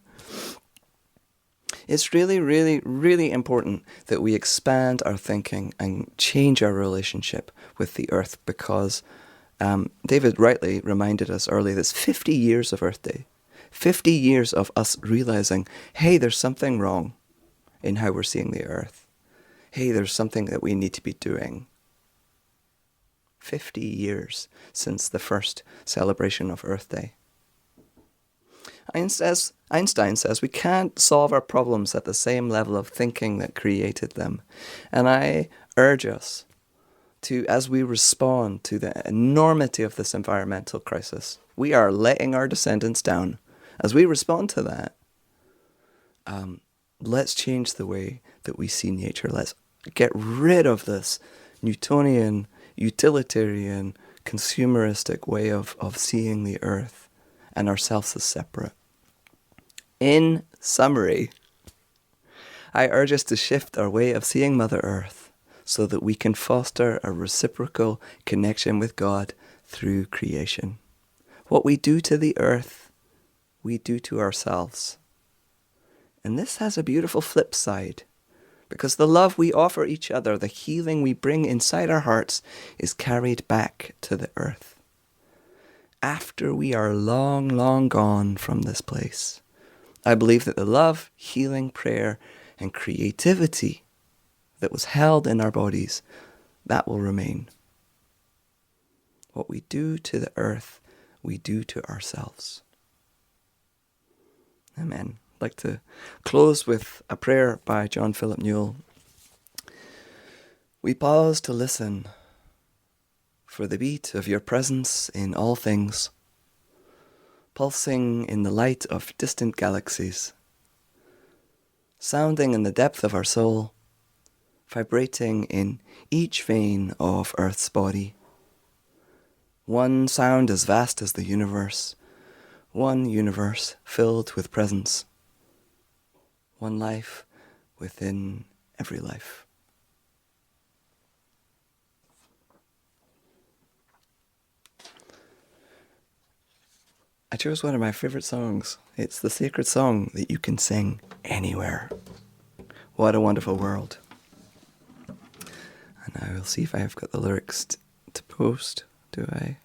C: It's really, really, really important that we expand our thinking and change our relationship with the earth because David rightly reminded us earlier, that's 50 years of Earth Day. 50 years of us realizing, hey, there's something wrong in how we're seeing the earth. Hey, there's something that we need to be doing. 50 years since the first celebration of Earth Day. Einstein says we can't solve our problems at the same level of thinking that created them. And I urge us to, as we respond to the enormity of this environmental crisis, we are letting our descendants down. As we respond to that, let's change the way that we see nature. Let's get rid of this Newtonian, utilitarian, consumeristic way of seeing the earth and ourselves as separate. In summary, I urge us to shift our way of seeing Mother Earth so that we can foster a reciprocal connection with God through creation. What we do to the earth, we do to ourselves. And this has a beautiful flip side, because the love we offer each other, the healing we bring inside our hearts, is carried back to the earth. After we are long, long gone from this place, I believe that the love, healing, prayer, and creativity that was held in our bodies, that will remain. What we do to the earth, we do to ourselves. Amen. I'd like to close with a prayer by John Philip Newell. We pause to listen for the beat of your presence in all things, pulsing in the light of distant galaxies, sounding in the depth of our soul, vibrating in each vein of Earth's body. One sound as vast as the universe, one universe filled with presence, one life within every life. I chose one of my favorite songs. It's the sacred song that you can sing anywhere. What a wonderful world. And I will see if I have got the lyrics to post. Do I?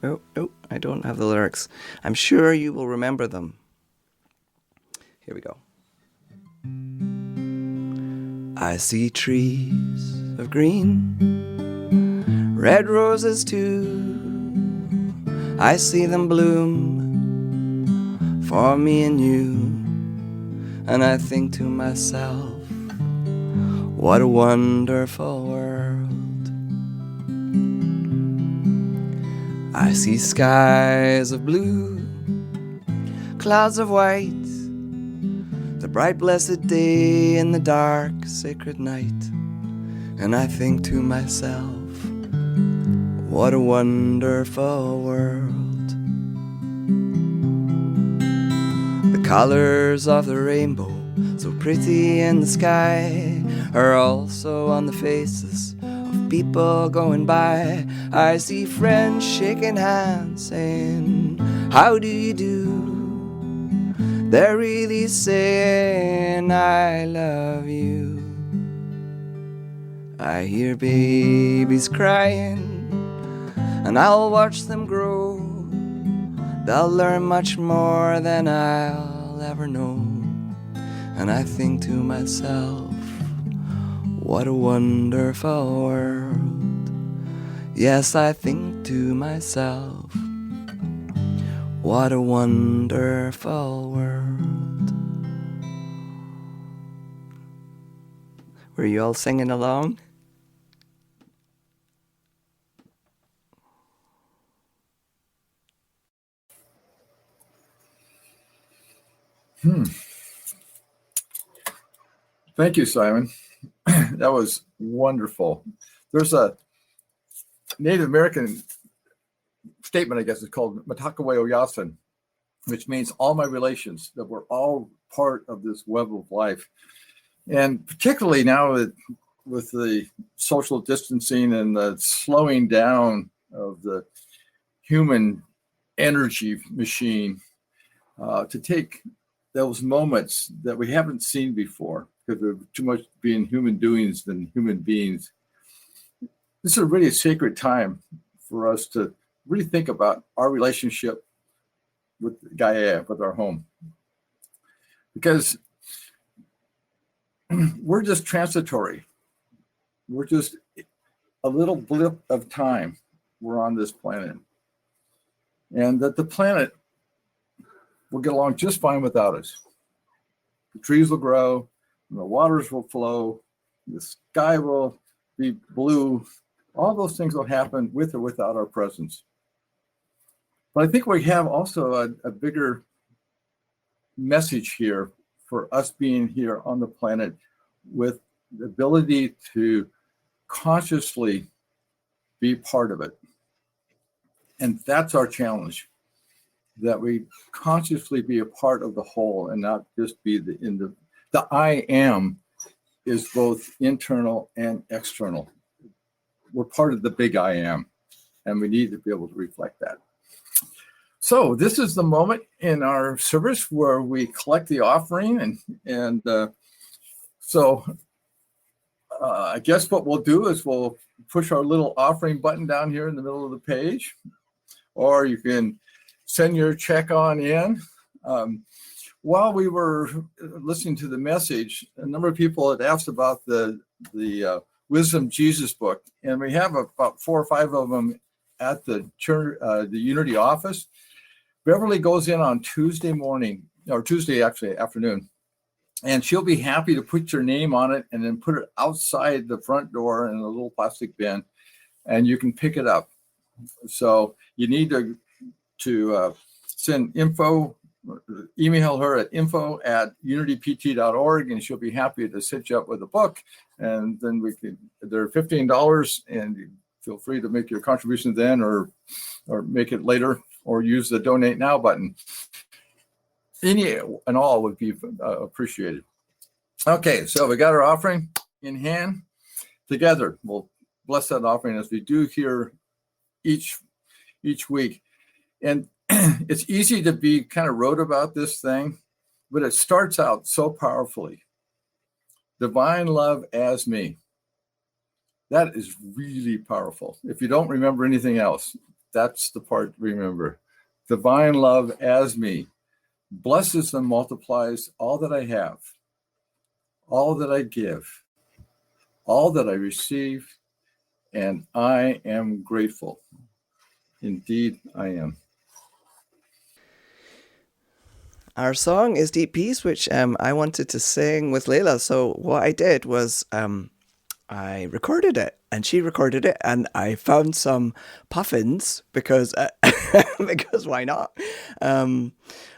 C: Oh, no, I don't have the lyrics. I'm sure you will remember them. Here we go. I see trees of green, red roses too. I see them bloom for me and you, and I think to myself, what a wonderful world. I see skies of blue, clouds of white, the bright blessed day and the dark sacred night. And I think to myself, what a wonderful world. The colors of the rainbow, so pretty in the sky, are also on the faces of people going by. I see friends shaking hands, saying, how do you do? They're really saying, I love you. I hear babies crying, and I'll watch them grow. They'll learn much more than I'll ever know. And I think to myself, what a wonderful world. Yes, I think to myself, what a wonderful world. Were you all singing along?
B: Thank you, Simon. That was wonderful. There's a Native American statement, I guess it's called Matakawe Oyasin, which means all my relations, that we're all part of this web of life. And particularly now with the social distancing and the slowing down of the human energy machine, to take those moments that we haven't seen before, because we're too much being human doings than human beings. This is a really sacred time for us to really think about our relationship with Gaia, with our home. Because we're just transitory. We're just a little blip of time. We're on this planet. And that the planet will get along just fine without us. The trees will grow, and the waters will flow, the sky will be blue. All those things will happen with or without our presence. But I think we have also a bigger message here for us being here on the planet, with the ability to consciously be part of it. And that's our challenge, that we consciously be a part of the whole and not just be the I am is both internal and external. We're part of the big I am, and we need to be able to reflect that. So this is the moment in our service where we collect the offering, and so I guess what we'll do is we'll push our little offering button down here in the middle of the page, or you can send your check on in. While we were listening to the message, a number of people had asked about the Wisdom Jesus book, and we have about 4 or 5 of them at the Unity office. Beverly goes in on Tuesday morning, or Tuesday actually afternoon, and she'll be happy to put your name on it and then put it outside the front door in a little plastic bin, and you can pick it up. So you need to send info, email her at info@unitypt.org, and she'll be happy to set you up with a book. And then they're $15, and you feel free to make your contribution then, or make it later, or use the donate now button. Any and all would be appreciated. Okay, so we got our offering in hand. Together, we'll bless that offering as we do here each week. And it's easy to be kind of rote about this thing, but it starts out so powerfully. Divine love as me. That is really powerful. If you don't remember anything else, that's the part to remember. Divine love as me blesses and multiplies all that I have, all that I give, all that I receive, and I am grateful. Indeed, I am.
C: Our song is Deep Peace, which I wanted to sing with Layla. So what I did was I recorded it, and she recorded it, and I found some puffins because because why not?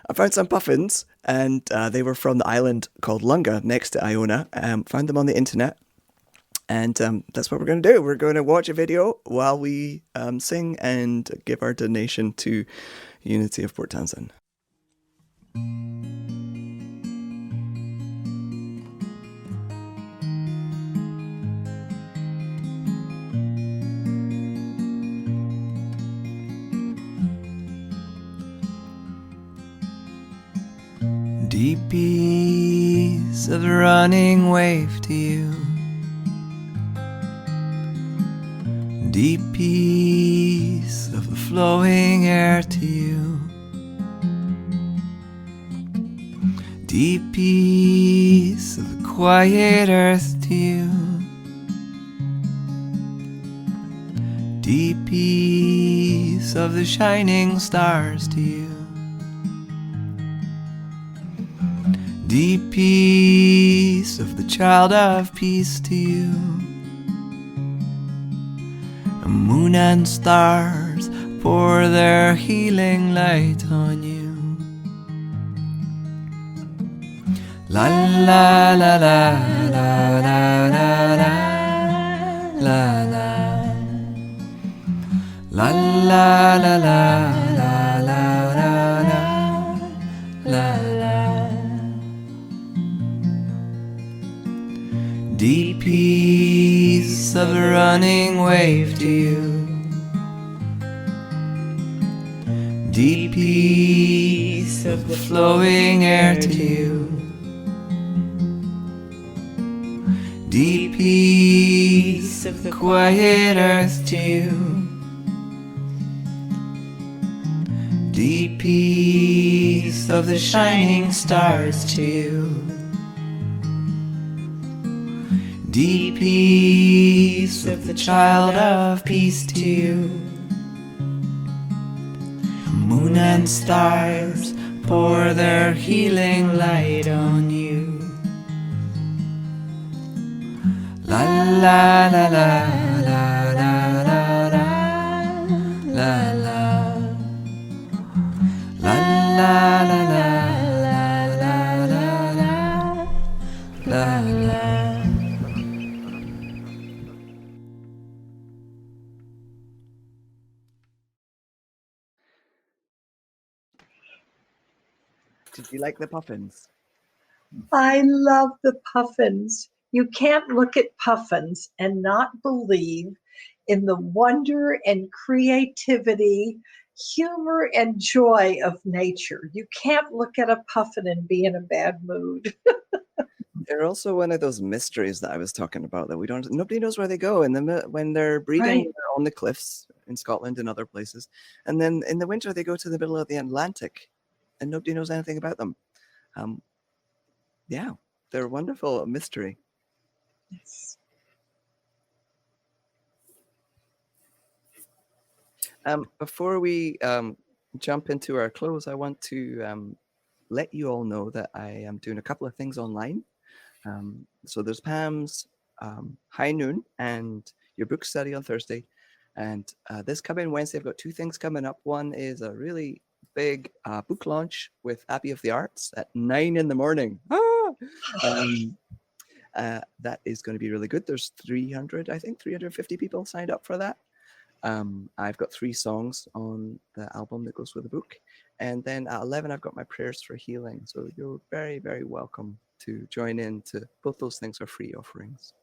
C: I found some puffins, and they were from the island called Lunga next to Iona. Found them on the internet, and that's what we're going to do. We're going to watch a video while we sing and give our donation to Unity of Port Townsend. Deep peace of the running wave to you. Deep peace of the flowing air to you. Deep peace of the quiet earth to you. Deep peace of the shining stars to you. Deep peace of the child of peace to you. The moon and stars pour their healing light on you. La la la la la la la la la la la la la la la la la. Deep peace of the running wave to you. Deep peace of the flowing air to you. Deep peace of the quiet earth to you. Deep peace of the shining stars to you. Deep peace of the child of peace to you. Moon and stars pour their healing light on you. La la la la la la la la la la la la la la la. Did you like the puffins?
A: I love the puffins. You can't look at puffins and not believe in the wonder and creativity, humor and joy of nature. You can't look at a puffin and be in a bad mood.
C: They're also one of those mysteries that I was talking about that nobody knows where they go. And then when they're breeding,
A: Right.
C: they're on the cliffs in Scotland and other places. And then in the winter, they go to the middle of the Atlantic and nobody knows anything about them. Yeah, they're wonderful, a mystery.
A: Yes.
C: Before we jump into our close, I want to let you all know that I am doing a couple of things online. So there's Pam's High Noon and your book study on Thursday. And this coming Wednesday, I've got two things coming up. One is a really big book launch with Abbey of the Arts at 9 a.m. That is going to be really good. There's 350 people signed up for that. I've got 3 songs on the album that goes with the book. And then at 11, I've got my prayers for healing. So you're very, very welcome to join in. To both those things are free offerings.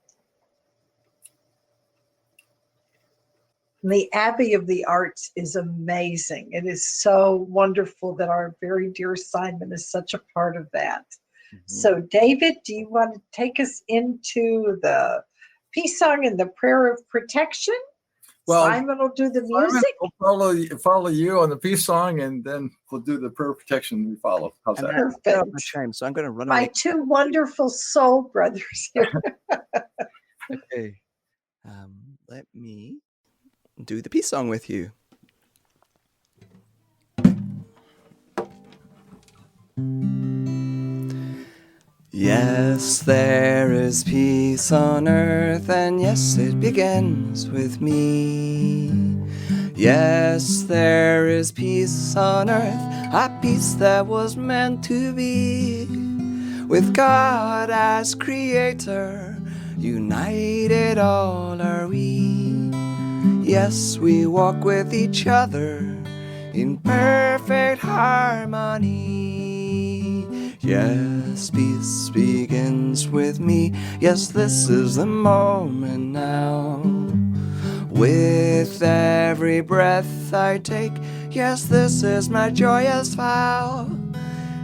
A: The Abbey of the Arts is amazing. It is so wonderful that our very dear Simon is such a part of that. Mm-hmm. So, David, do you want to take us into the peace song and the prayer of protection? Well, Simon will do the music.
B: We'll follow you on the peace song, and then we'll do the prayer of protection we follow. How's that?
A: Perfect.
C: So I'm going to run
A: my 2 wonderful soul brothers here.
C: Okay. Let me do the peace song with you. Yes, there is peace on earth, and yes, it begins with me. Yes, there is peace on earth, a peace peace that was meant to be. With God as creator, united all are we. Yes, we walk with each other in perfect harmony. Yes, peace begins with me. Yes, this is the moment now. With every breath I take, yes, this is my joyous vow.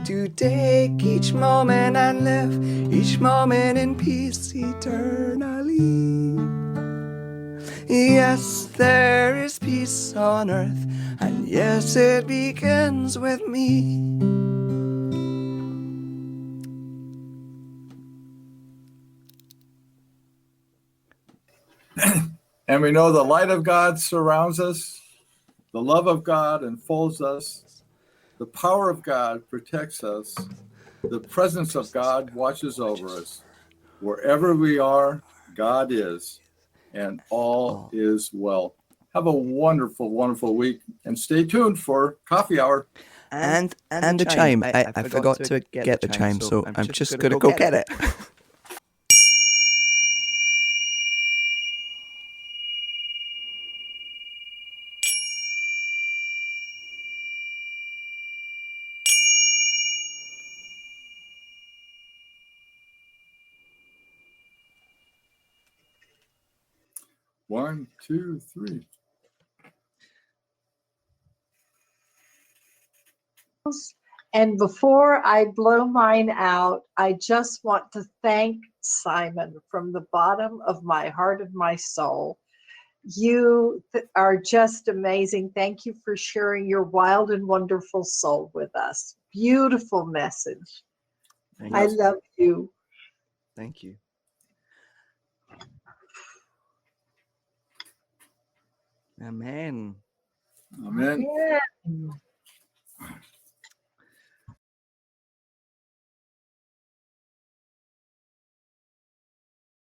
C: To take each moment and live each moment in peace eternally. Yes, there is peace on earth, and yes, it begins with me.
B: And we know the light of God surrounds us, the love of God enfolds us, the power of God protects us, the presence of God watches over us. Wherever we are, God is, and all is well. Have a wonderful, wonderful week, and stay tuned for Coffee Hour.
C: And the chime. I forgot to get the chime, so I'm just going to go get it.
B: 1, 2, 3.
A: And before I blow mine out, I just want to thank Simon from the bottom of my heart and my soul. You are just amazing. Thank you for sharing your wild and wonderful soul with us. Beautiful message. I love you.
C: Thank you. Amen.
B: Amen.
A: Yeah.